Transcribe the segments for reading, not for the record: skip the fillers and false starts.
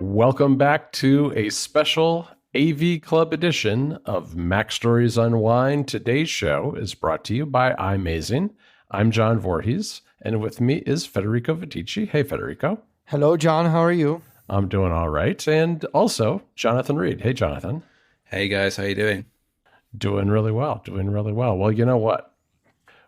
Welcome back to a special AV Club edition of Mac Stories Unwind. Today's show is brought to you by iMazing. I'm John Voorhees, and with me is Federico Viticci. Hey, Federico. Hello, John. How are you? I'm doing all right. And also, Jonathan Reed. Hey, Jonathan. Hey, guys. How you doing? Doing really well. Well, you know what?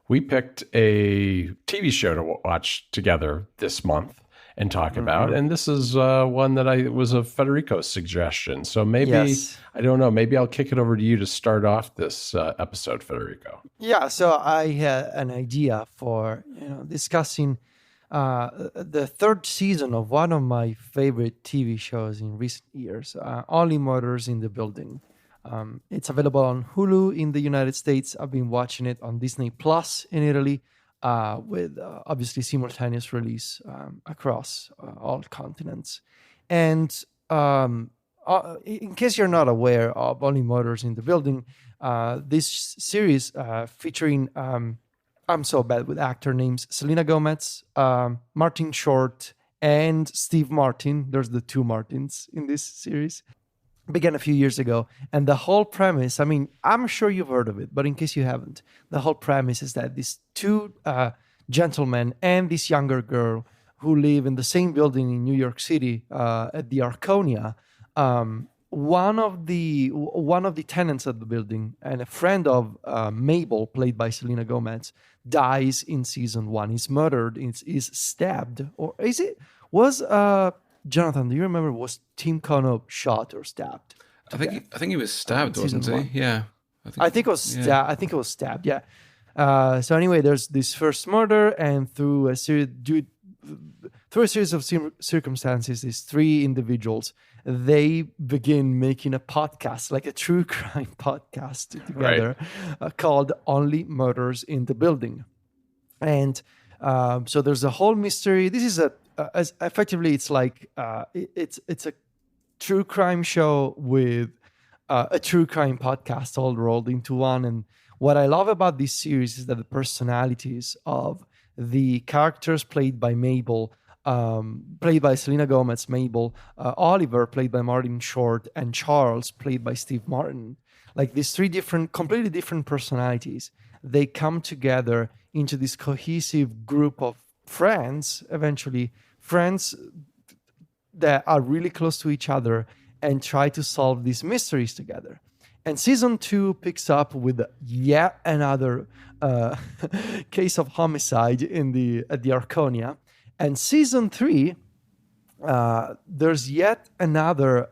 We picked a TV show to watch together this month and talk about. And this is one that was a Federico suggestion. So maybe, Yes. I don't know, maybe I'll kick it over to you to start off this episode, Federico. Yeah, so I had an idea for discussing the third season of one of my favorite TV shows in recent years, Only Murders in the Building. It's available on Hulu in the United States. I've been watching it on Disney Plus in Italy, with obviously simultaneous release across all continents. And in case you're not aware of Only Murders in the Building, this series featuring, I'm so bad with actor names, Selena Gomez, Martin Short, and Steve Martin. There's the two Martins in this series. Began a few years ago. And the whole premise, I mean, I'm sure you've heard of it, but in case you haven't, the whole premise is that these two gentlemen and this younger girl who live in the same building in New York City at the Arconia, one of the tenants of the building and a friend of Mabel, played by Selena Gomez, dies in season one. He's murdered, is stabbed, or Jonathan, do you remember, was Tim Kono shot or stabbed? I think he was stabbed, wasn't Season he? Yeah. I think it was stabbed. Yeah. So anyway, there's this first murder, and through a series of circumstances, these three individuals, they begin making a podcast, like a true crime podcast together, called Only Murders in the Building. And so there's a whole mystery. This is effectively, it's like it's a true crime show with a true crime podcast all rolled into one. And what I love about this series is that the personalities of the characters played by Mabel, played by Selena Gomez, Mabel, Oliver, played by Martin Short, and Charles, played by Steve Martin, like these three completely different personalities, they come together into this cohesive group of friends, eventually friends that are really close to each other and try to solve these mysteries together. And season 2 picks up with yet another case of homicide at the Arconia. And season 3, there's yet another,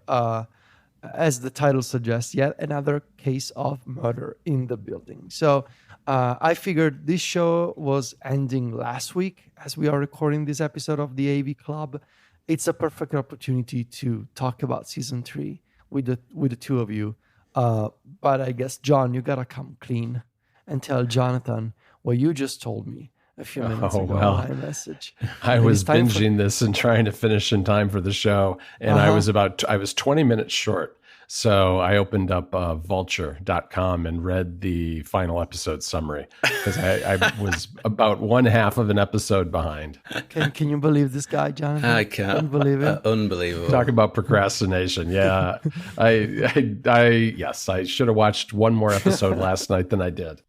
as the title suggests, yet another case of murder in the building. So I figured this show was ending last week as we are recording this episode of the AV Club. It's a perfect opportunity to talk about season 3 with the two of you. But I guess, John, you gotta come clean and tell Jonathan what you just told me a few minutes ago in my message. I was binging this and trying to finish in time for the show, and I was 20 minutes short. So I opened up vulture.com and read the final episode summary because I was about one half of an episode behind. Can you believe this guy, Jonathan? I can't believe it. Unbelievable. Talk about procrastination. Yeah. I should have watched one more episode last night than I did.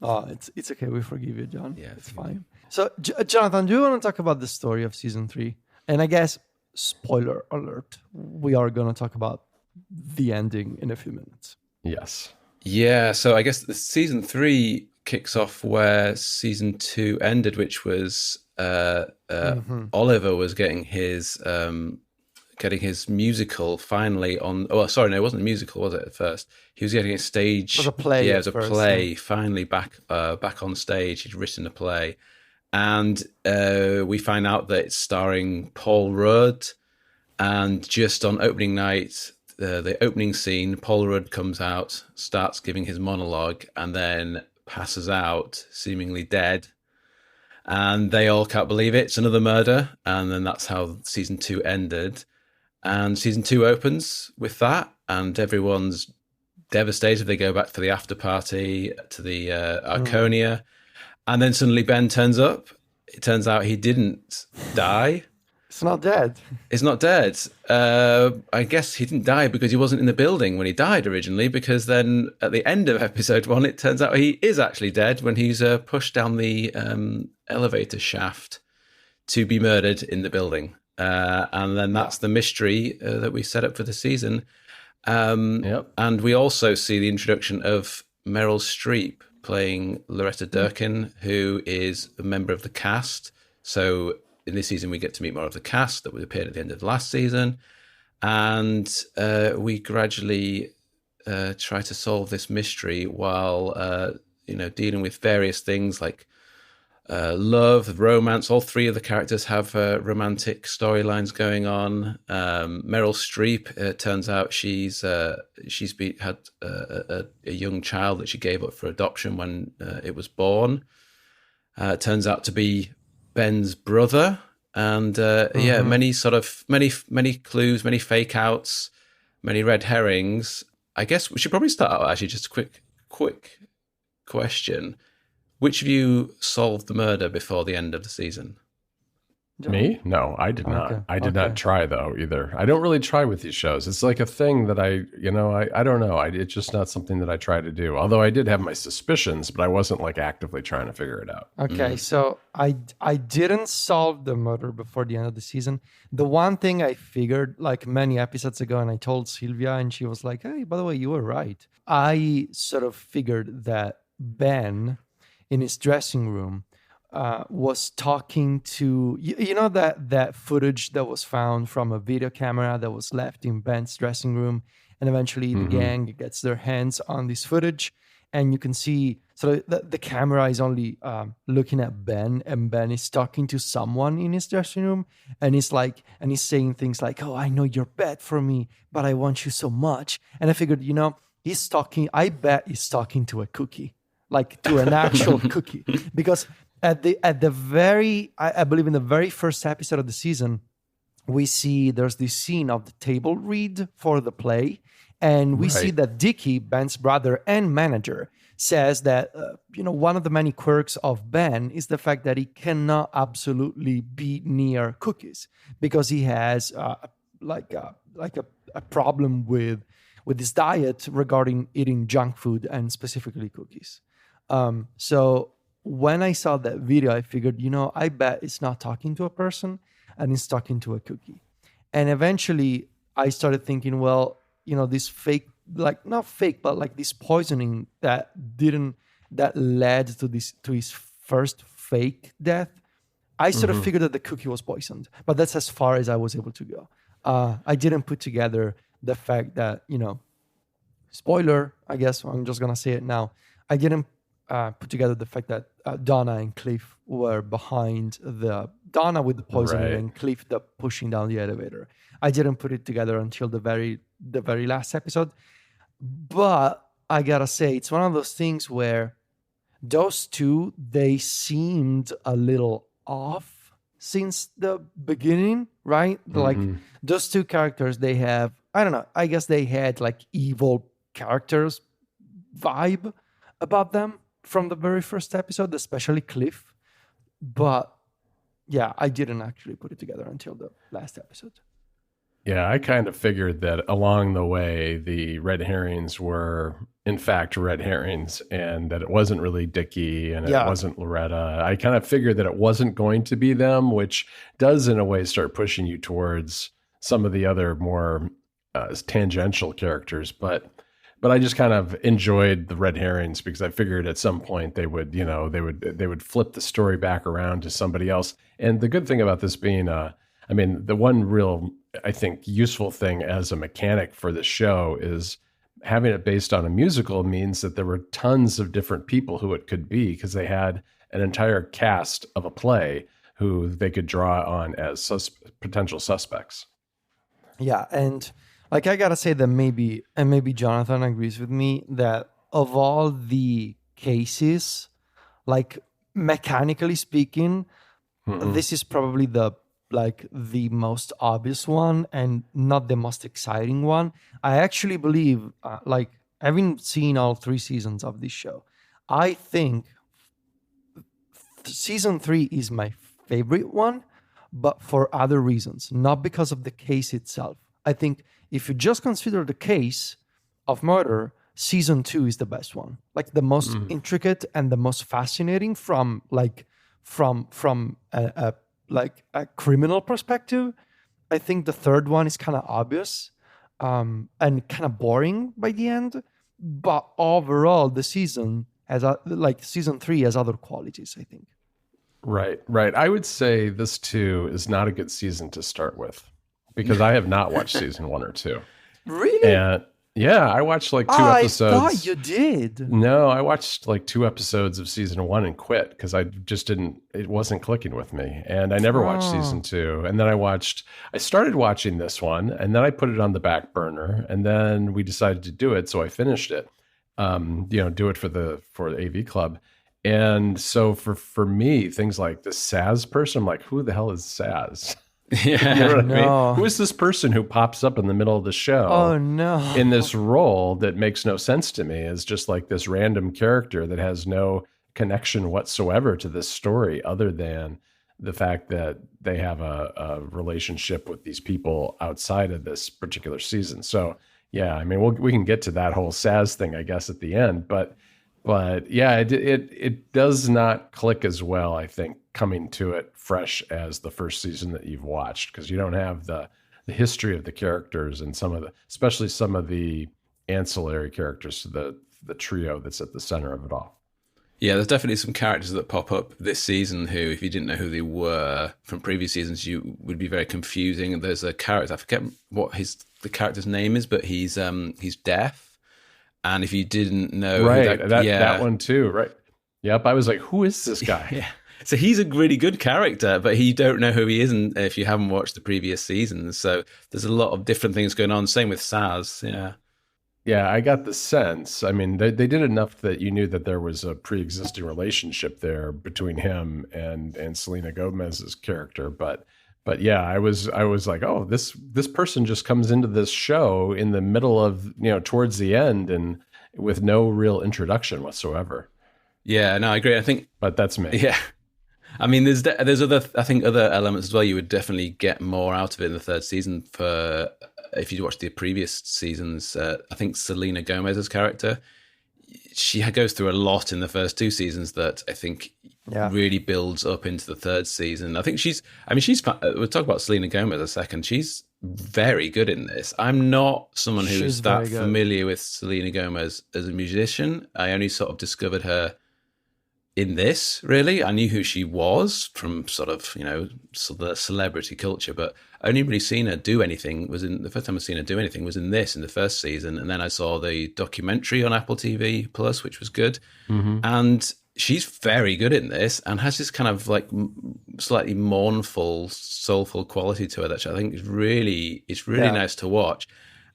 Oh, it's okay. We forgive you, John. Yeah, it's fine. So, Jonathan, do you want to talk about the story of season 3? And I guess, spoiler alert, we are going to talk about the ending in a few minutes. Yes. Yeah, so I guess the season 3 kicks off where season 2 ended, which was Oliver was getting his musical finally on. Oh, sorry, no, it wasn't a musical, was it? At first, he was getting a stage. It was a play. Yeah, it was a play. Finally, back on stage. He'd written a play, and we find out that it's starring Paul Rudd. And just on opening night, the opening scene, Paul Rudd comes out, starts giving his monologue, and then passes out, seemingly dead. And they all can't believe it. It's another murder. And then that's how season 2 ended. And season 2 opens with that, and everyone's devastated. They go back for the after party to the Arconia. And then suddenly Ben turns up. It turns out he didn't die. It's not dead. Is not dead. I guess he didn't die because he wasn't in the building when he died originally, because then at the end of episode 1, it turns out he is actually dead when he's pushed down the elevator shaft to be murdered in the building. And then that's the mystery that we set up for the season. And we also see the introduction of Meryl Streep playing Loretta Durkin, who is a member of the cast. So in this season, we get to meet more of the cast that appeared at the end of the last season. And we gradually try to solve this mystery while, dealing with various things like love, romance. All 3 of the characters have romantic storylines going on. Meryl Streep, it turns out she's had a young child that she gave up for adoption when it was born. It turns out to be Ben's brother, and many clues, many fake outs, many red herrings. I guess we should probably start out actually just a quick question. Which of you solved the murder before the end of the season? Me? No, I did not. I did not try though either. I don't really try with these shows. It's like a thing that I don't know. It's just not something that I try to do. Although I did have my suspicions, but I wasn't like actively trying to figure it out. Okay, so I didn't solve the murder before the end of the season. The one thing I figured like many episodes ago, and I told Sylvia, and she was like, "Hey, by the way, you were right." I sort of figured that Ben, in his dressing room, was talking to that footage that was found from a video camera that was left in Ben's dressing room, and eventually the gang gets their hands on this footage, and you can see the camera is only looking at Ben, and Ben is talking to someone in his dressing room, and he's saying things like, "Oh, I know you're bad for me, but I want you so much." And I figured, I bet he's talking to a cookie. Like to an actual cookie, because at the very, I believe in the very first episode of the season, we see there's this scene of the table read for the play, and we see that Dickie, Ben's brother and manager, says that one of the many quirks of Ben is the fact that he cannot absolutely be near cookies because he has a problem with his diet regarding eating junk food and specifically cookies. So when I saw that video, I figured, I bet it's not talking to a person and it's talking to a cookie. And eventually I started thinking, well, this fake, like not fake, but like this poisoning that led to his first fake death. I sort of figured that the cookie was poisoned, but that's as far as I was able to go. I didn't put together the fact that, spoiler, I guess I'm just going to say it now. I didn't put together the fact that Donna and Cliff were behind Donna with the poisoning and Cliff pushing down the elevator. I didn't put it together until the very last episode. But I gotta say, it's one of those things where those two, they seemed a little off since the beginning, right? Like those two characters, they have, I don't know, I guess they had like evil characters vibe about them from the very first episode, especially Cliff. But yeah, I didn't actually put it together until the last episode. Yeah, I kind of figured that along the way, the red herrings were, in fact, red herrings, and that it wasn't really Dickie and it wasn't Loretta. I kind of figured that it wasn't going to be them, which does, in a way, start pushing you towards some of the other more tangential characters. But I just kind of enjoyed the red herrings because I figured at some point they would flip the story back around to somebody else. And the good thing about this being, the one real, I think, useful thing as a mechanic for the show is having it based on a musical means that there were tons of different people who it could be because they had an entire cast of a play who they could draw on as potential suspects. Yeah, and like I gotta say that maybe Jonathan agrees with me that of all the cases, like mechanically speaking, this is probably the most obvious one and not the most exciting one. I actually believe, having seen all 3 seasons of this show, I think season 3 is my favorite one, but for other reasons, not because of the case itself. I think if you just consider the case of murder, season 2 is the best one, like the most intricate and the most fascinating from a criminal perspective. I think the third one is kind of obvious and kind of boring by the end, but overall the season season 3 has other qualities, I think. Right. I would say this too is not a good season to start with, because I have not watched season 1 or 2. Really? And yeah, I watched like 2 episodes. I thought you did. No, I watched like 2 episodes of season 1 and quit because I just it wasn't clicking with me. And I never watched season 2. And then I started watching this one, and then I put it on the back burner, and then we decided to do it. So I finished it, do it for the AV Club. And so for me, things like the Saz person, I'm like, who the hell is Saz? Yeah. You know what I mean? Who is this person who pops up in the middle of the show? Oh, no. In this role that makes no sense to me, is just like this random character that has no connection whatsoever to this story, other than the fact that they have a relationship with these people outside of this particular season. So yeah, I mean, we can get to that whole Saz thing, I guess, at the end, but yeah, it does not click as well, I think, coming to it fresh as the first season that you've watched, because you don't have the history of the characters and especially some of the ancillary characters to the trio that's at the center of it all. Yeah, there's definitely some characters that pop up this season who, if you didn't know who they were from previous seasons, you would be very confusing. And there's a character, I forget what the character's name is, but he's deaf. And if you didn't know, that one too, right? Yep, I was like, who is this guy? Yeah. So he's a really good character, but you don't know who he is if you haven't watched the previous seasons. So there's a lot of different things going on. Same with Saz, yeah. Yeah, I got the sense. I mean, they did enough that you knew that there was a pre-existing relationship there between him and Selena Gomez's character, but yeah, I was like, oh, this person just comes into this show in the middle of, towards the end, and with no real introduction whatsoever. Yeah, no, I agree. But that's me. Yeah, I mean, there's other elements as well. You would definitely get more out of it in the third season if you watch the previous seasons. I think Selena Gomez's character, she goes through a lot in the first 2 seasons that I think really builds up into the third season. I think we'll talk about Selena Gomez a second. She's very good in this. I'm not someone who is that familiar with Selena Gomez as a musician. I only sort of discovered her in this, really. I knew who she was from sort of, the celebrity culture, but I only really seen her do anything the first time I've seen her do anything was in the first season. And then I saw the documentary on Apple TV Plus, which was good. Mm-hmm. And she's very good in this and has this kind of like slightly mournful, soulful quality to her that I think is really nice to watch.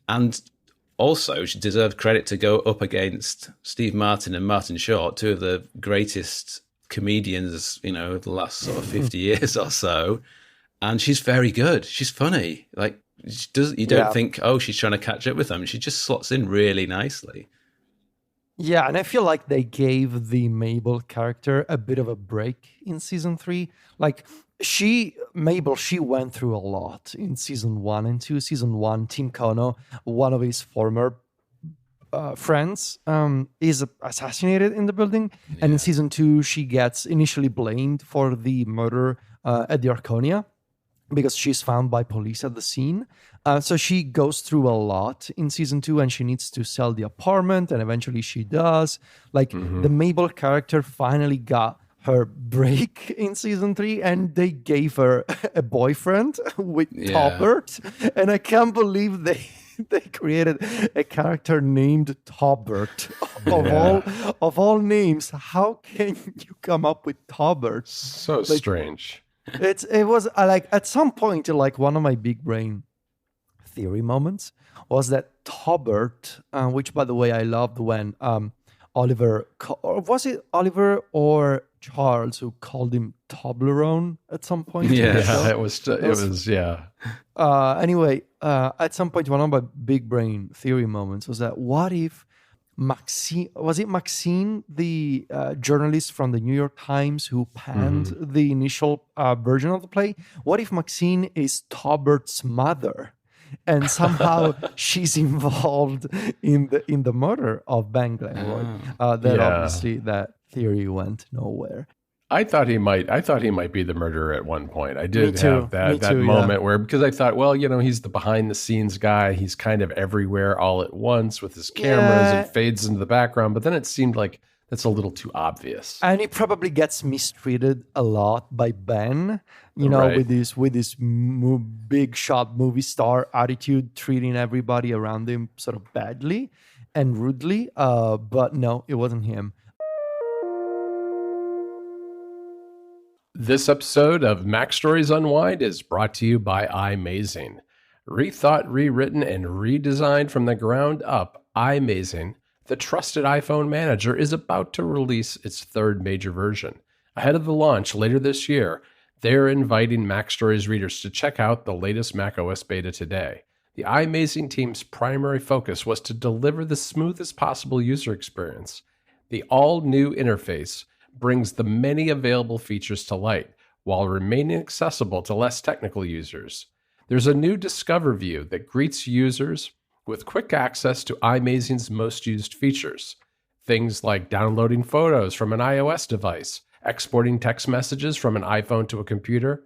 And also, she deserved credit to go up against Steve Martin and Martin Short, 2 of the greatest comedians, the last sort of 50 years or so. And she's very good. She's funny. Like, you don't think, oh, she's trying to catch up with them. She just slots in really nicely. Yeah, and I feel like they gave the Mabel character a bit of a break in season 3. Like, Mabel, she went through a lot in season 1 and 2. Season 1, Tim Kono, one of his former friends, is assassinated in the building. Yeah. And in season 2, she gets initially blamed for the murder at the Arconia because she's found by police at the scene. So she goes through a lot in season 2, and she needs to sell the apartment, and eventually she does. Like, the Mabel character finally got her break in season 3, and they gave her a boyfriend with Tolbert, and I can't believe they created a character named Tolbert. Of all names, how can you come up with Tolbert? So strange. It was like, at some point, like, one of my big brain theory moments was that Tolbert, which by the way I loved when Oliver, or was it Oliver or Charles who called him Toblerone at some point? Yeah, it was. Anyway, at some point, one of my big brain theory moments was that what if Maxine, was it Maxine, the journalist from the New York Times who panned the initial version of the play? What if Maxine is Taubert's mother, and somehow she's involved in the murder of Ben Glenroy? Obviously that theory went nowhere. I thought he might be the murderer at one point. I did have that moment where, because I thought, well, he's the behind the scenes guy. He's kind of everywhere all at once with his cameras and fades into the background. But then it seemed like that's a little too obvious. And he probably gets mistreated a lot by Ben, with this big shot movie star attitude, treating everybody around him sort of badly and rudely. But no, it wasn't him. This episode of Mac Stories Unwind is brought to you by iMazing. Rethought, rewritten, and redesigned from the ground up, iMazing, the trusted iPhone manager, is about to release its third major version. Ahead of the launch later this year, they're inviting Mac Stories readers to check out the latest macOS beta today. The iMazing team's primary focus was to deliver the smoothest possible user experience. The all-new interface brings the many available features to light while remaining accessible to less technical users. There's a new Discover view that greets users with quick access to iMazing's most used features. Things like downloading photos from an iOS device, exporting text messages from an iPhone to a computer,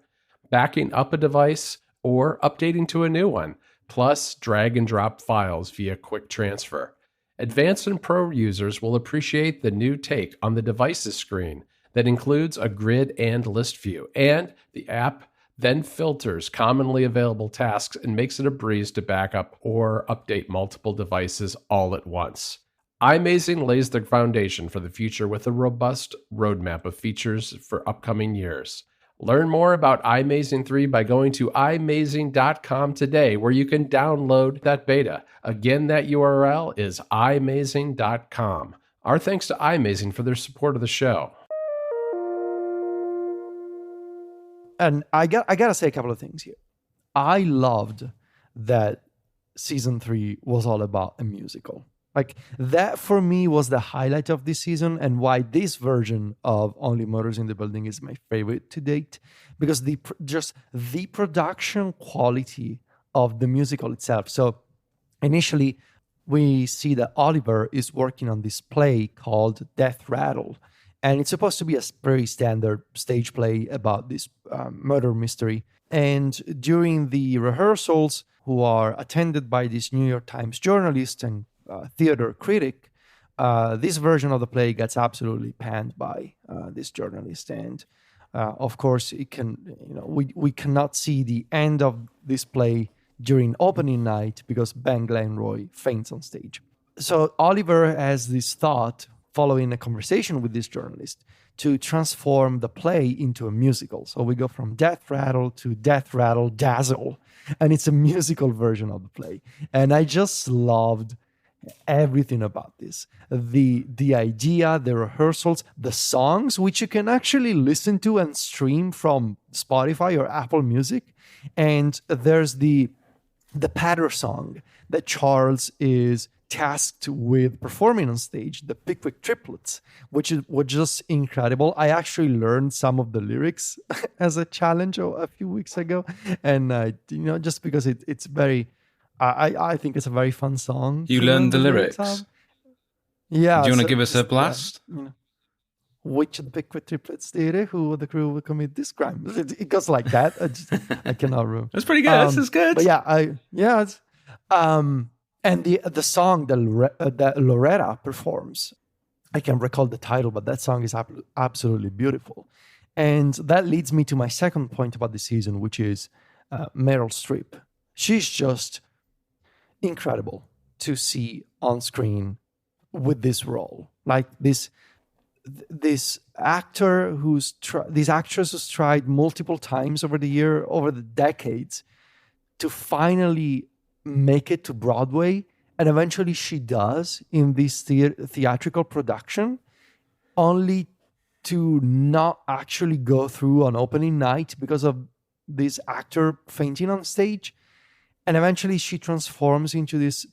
backing up a device, or updating to a new one, plus drag and drop files via quick transfer. Advanced and Pro users will appreciate the new take on the devices screen that includes a grid and list view, and the app then filters commonly available tasks and makes it a breeze to back up or update multiple devices all at once. iMazing lays the foundation for the future with a robust roadmap of features for upcoming years. Learn more about iMazing 3 by going to imazing.com today, where you can download that beta. Again, that URL is imazing.com. Our thanks to iMazing for their support of the show. And I gotta say a couple of things here. I loved that season 3 was all about a musical. Like, that for me was the highlight of this season, and why this version of Only Murders in the Building is my favorite to date, because the production quality of the musical itself. So initially, we see that Oliver is working on this play called Death Rattle, and it's supposed to be a very standard stage play about this murder mystery. And during the rehearsals, who are attended by this New York Times journalist and theater critic, this version of the play gets absolutely panned by this journalist, and of course it can, we cannot see the end of this play during opening night because Ben Glenroy faints on stage. So Oliver has this thought, following a conversation with this journalist, to transform the play into a musical. So we go from Death Rattle to Death Rattle Dazzle, and it's a musical version of the play. And I just loved everything about this. The idea, the rehearsals, the songs, which you can actually listen to and stream from Spotify or Apple Music. And there's the patter song that Charles is tasked with performing on stage, the Pickwick Triplets, which was just incredible. I actually learned some of the lyrics as a challenge a few weeks ago, and just because it's very, I think it's a very fun song. You learned the lyrics? Yeah. Do you want to give us a blast? Which of the Pickwick Triplets did it? Who of the crew would commit this crime? It goes like that. I cannot remember. That's pretty good. This is good. But and the song that Loretta performs, I can't recall the title, but that song is absolutely beautiful. And that leads me to my second point about the season, which is Meryl Streep. She's just incredible to see on screen with this role. Like this actor this actress who's tried multiple times over the decades to finally make it to Broadway, and eventually she does in this theatrical production, only to not actually go through on opening night because of this actor fainting on stage. And eventually she transforms into this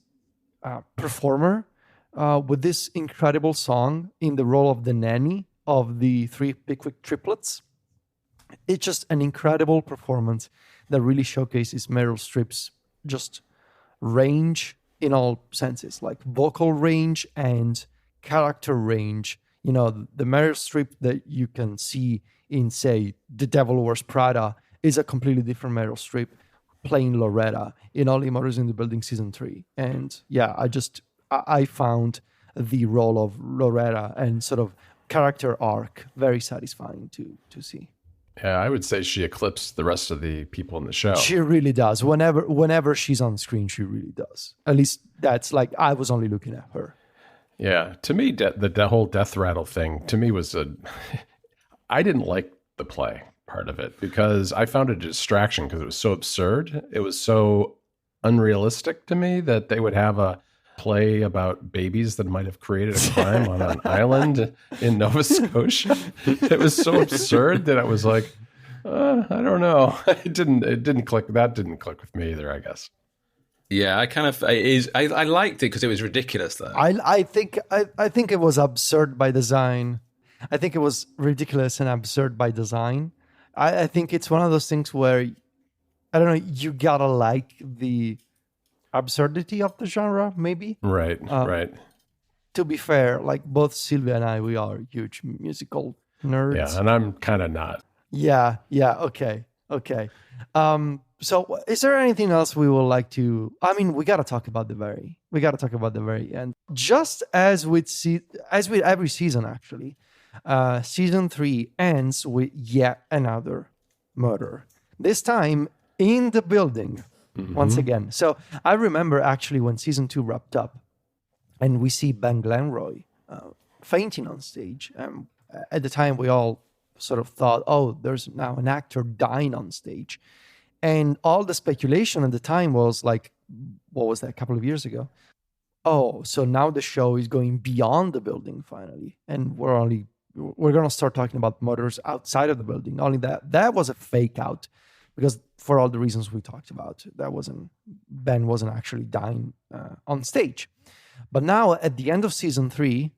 performer with this incredible song in the role of the nanny of the three Pickwick triplets. It's just an incredible performance that really showcases Meryl Streep's just range in all senses, like vocal range and character range. You know, the Meryl Streep that you can see in, say, The Devil Wears Prada is a completely different Meryl Streep playing Loretta in Only Murders in the Building Season 3. And yeah, I found the role of Loretta and sort of character arc very satisfying to see. Yeah, I would say she eclipsed the rest of the people in the show. She really does. Whenever she's on screen, she really does. At least that's like, I was only looking at her. Yeah, to me, the whole Death Rattle thing, to me was I didn't like the play part of it because I found it a distraction because it was so absurd. It was so unrealistic to me that they would have a play about babies that might have created a crime on an island in Nova Scotia. It was so absurd that I was like, I don't know. It didn't click. That didn't click with me either, I guess. Yeah, I liked it because it was ridiculous though. I think it was absurd by design. I think it was ridiculous and absurd by design. I think it's one of those things where, I don't know, you gotta like the absurdity of the genre, maybe. Right, right. To be fair, like both Sylvia and I, we are huge musical nerds. Yeah, and I'm kind of not. Yeah, okay. So is there anything else we would like to, I mean, we got to talk about the very end. Just as with every season, actually, season 3 ends with yet another murder. This time in the building, once again. So I remember actually when season 2 wrapped up and we see Ben Glenroy fainting on stage. At the time, we all sort of thought, oh, there's now an actor dying on stage. And all the speculation at the time was like, what was that, a couple of years ago? Oh, so now the show is going beyond the building finally. And we're going to start talking about murders outside of the building. Only that was a fake out because for all the reasons we talked about, Ben wasn't actually dying on stage. But now at the end of season 3,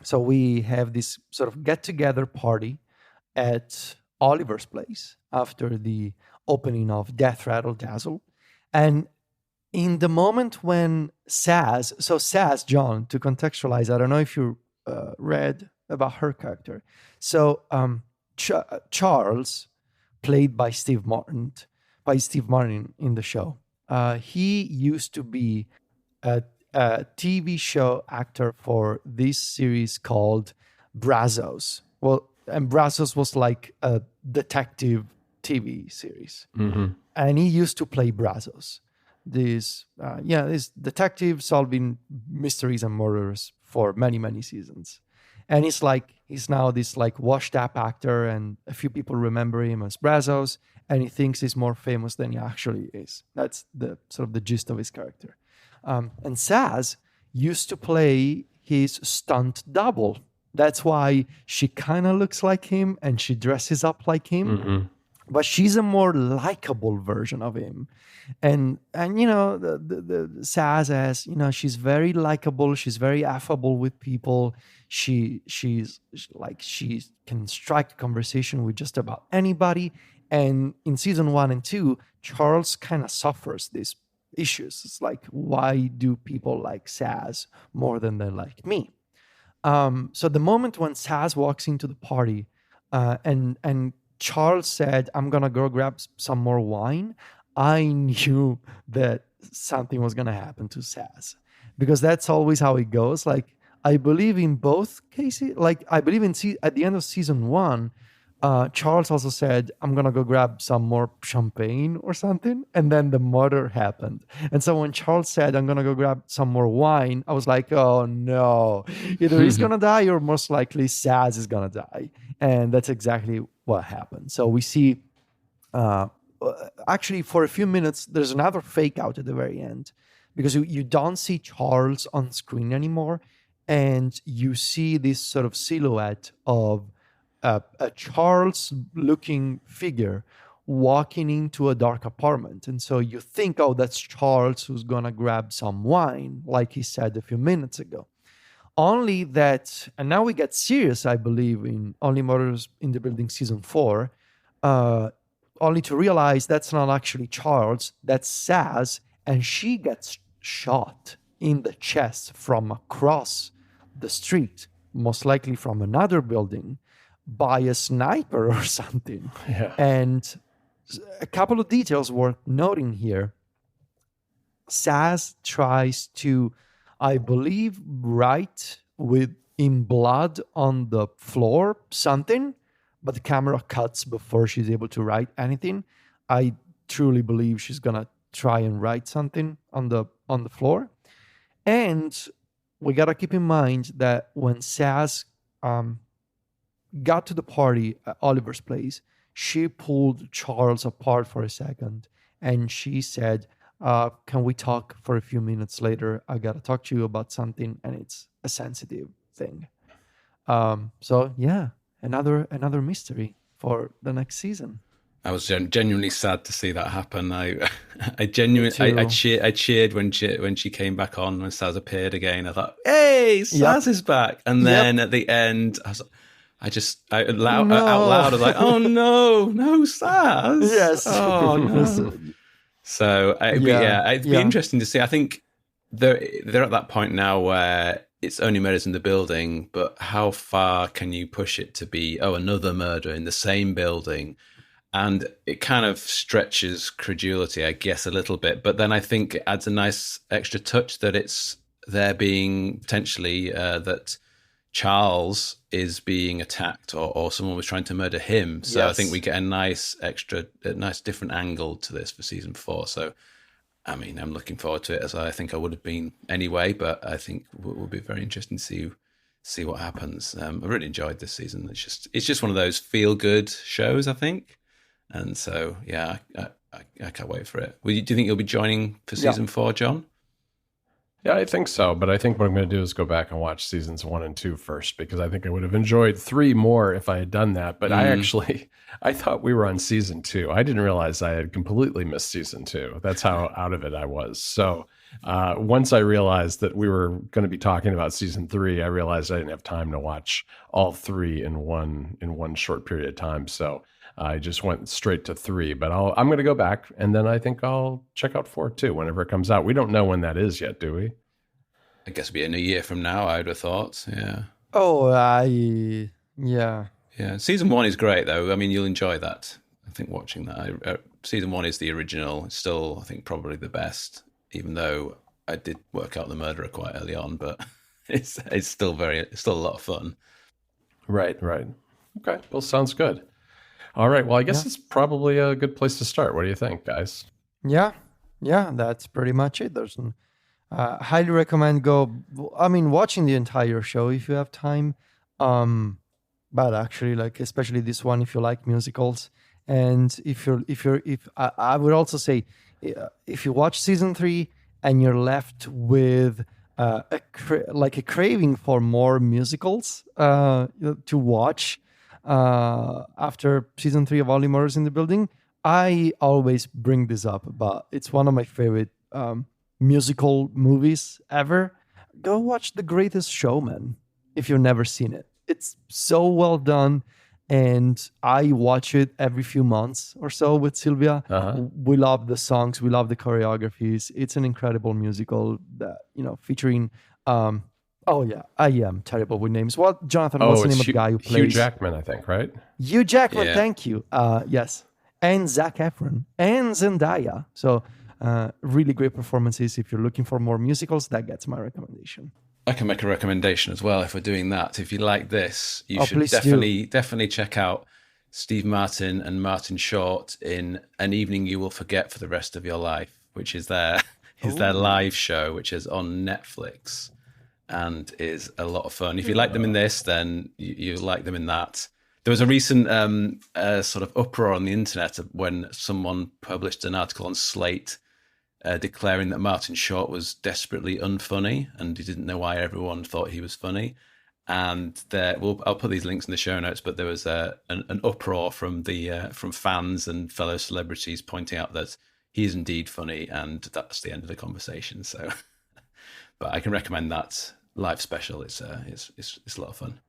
so we have this sort of get-together party at Oliver's place after the opening of Death Rattle Dazzle. And in the moment when Saz, John, to contextualize, I don't know if you read about her character. So Charles, played by Steve Martin in the show, he used to be a TV show actor for this series called Brazos. Well, and Brazos was like a detective TV series. Mm-hmm. And he used to play Brazos. This detective solving mysteries and murders for many, many seasons. And he's now this like washed up actor, and a few people remember him as Brazos, and he thinks he's more famous than he actually is. That's the sort of the gist of his character. And Saz used to play his stunt double. That's why she kind of looks like him and she dresses up like him. Mm-hmm. But she's a more likable version of him. And you know, the Saz, as you know, she's very likable, she's very affable with people. She can strike a conversation with just about anybody. And in season 1 and 2, Charles kind of suffers these issues. It's like, why do people like Saz more than they like me? So the moment when Saz walks into the party and Charles said, I'm going to go grab some more wine, I knew that something was going to happen to Saz. Because that's always how it goes. Like, I believe in both cases. Like, I believe at the end of season 1, Charles also said, I'm going to go grab some more champagne or something. And then the murder happened. And so when Charles said, I'm going to go grab some more wine, I was like, oh no, either he's going to die or most likely Saz is going to die. And that's exactly what happened. So we see, actually for a few minutes, there's another fake out at the very end because you don't see Charles on screen anymore. And you see this sort of silhouette of a Charles-looking figure walking into a dark apartment. And so you think, oh, that's Charles who's going to grab some wine, like he said a few minutes ago. Only that, and now we get serious, I believe, in Only Murders in the Building Season 4, only to realize that's not actually Charles, that's Saz, and she gets shot in the chest from across the street, most likely from another building, by a sniper or something. Yeah. And a couple of details worth noting here. Saz tries to, I believe, write in blood on the floor something, but the camera cuts before she's able to write anything. I truly believe she's gonna try and write something on the floor. And we gotta keep in mind that when Saz got to the party at Oliver's place, she pulled Charles apart for a second and she said, can we talk for a few minutes later? I gotta talk to you about something, and it's a sensitive thing. So yeah, another mystery for the next season. I was genuinely sad to see that happen. I cheered when she came back on, when Saz appeared again. I thought, hey, Saz is back. And then at the end, out loud, I was like, oh no, Saz. Yes. Oh no. So it'd be interesting to see. I think they're at that point now where it's only murders in the building, but how far can you push it to be, another murder in the same building? And it kind of stretches credulity, I guess, a little bit. But then I think it adds a nice extra touch that it's there being potentially that Charles is being attacked or someone was trying to murder him. So yes. I think we get a nice different angle to this for season 4. So, I mean, I'm looking forward to it, as I think I would have been anyway, but I think it will be very interesting to see what happens. I really enjoyed this season. It's just one of those feel-good shows, I think. And so, yeah, I can't wait for it. Do you think you'll be joining for season 4, John? Yeah, I think so. But I think what I'm going to do is go back and watch seasons 1 and 2 first, because I think I would have enjoyed 3 more if I had done that. But I thought we were on season 2. I didn't realize I had completely missed season 2. That's how out of it I was. So once I realized that we were going to be talking about season 3, I realized I didn't have time to watch all 3 in one short period of time. So I just went straight to 3, but I'm going to go back, and then I think I'll check out 4 too whenever it comes out. We don't know when that is yet, do we? I guess it'll be in a year from now, I would have thought. Yeah. Oh, yeah. Yeah. Season 1 is great, though. I mean, you'll enjoy that. I think watching that. Season 1 is the original. It's still, I think, probably the best, even though I did work out the murderer quite early on, but it's still a lot of fun. Right. Okay. Well, sounds good. All right. Well, I guess it's probably a good place to start. What do you think, guys? Yeah, that's pretty much it. There's highly recommend watching the entire show if you have time. But actually, especially this one, if you like musicals, and if I would also say, if you watch season 3 and you're left with a craving for more musicals to watch. After season 3 of Only Murders in the Building, I always bring this up, but it's one of my favorite musical movies ever. Go watch The Greatest Showman if you've never seen it. It's so well done, and I watch it every few months or so with Sylvia. We love the songs, we love the choreographies. It's an incredible musical that, featuring oh, yeah, I am terrible with names. What, Jonathan, what's the name of the guy who plays? Hugh Jackman, I think, right? Hugh Jackman, thank you. Yes. And Zac Efron and Zendaya. So really great performances. If you're looking for more musicals, that gets my recommendation. I can make a recommendation as well if we're doing that. If you like this, you should definitely check out Steve Martin and Martin Short in An Evening You Will Forget for the Rest of Your Life, which is their live show, which is on Netflix. And is a lot of fun. If you like them in this, then you like them in that. There was a recent sort of uproar on the internet when someone published an article on Slate declaring that Martin Short was desperately unfunny, and he didn't know why everyone thought he was funny. And I'll put these links in the show notes. But there was an uproar from from fans and fellow celebrities pointing out that he is indeed funny, and that's the end of the conversation. So, but I can recommend that live special. It's a lot of fun.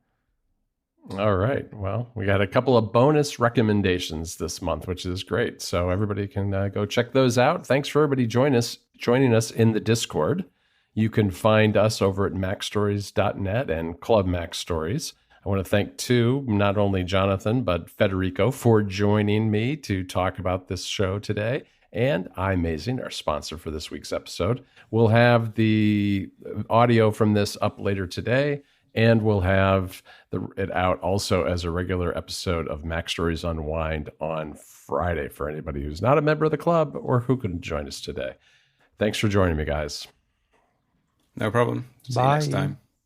All right. Well, we got a couple of bonus recommendations this month, which is great. So everybody can go check those out. Thanks for everybody joining us in the Discord. You can find us over at macstories.net and Club Mac Stories. I want to thank, too, not only Jonathan, but Federico for joining me to talk about this show today. And iMazing, our sponsor for this week's episode. We'll have the audio from this up later today. And we'll have it out also as a regular episode of Mac Stories Unwind on Friday for anybody who's not a member of the club or who couldn't join us today. Thanks for joining me, guys. No problem. See you next time.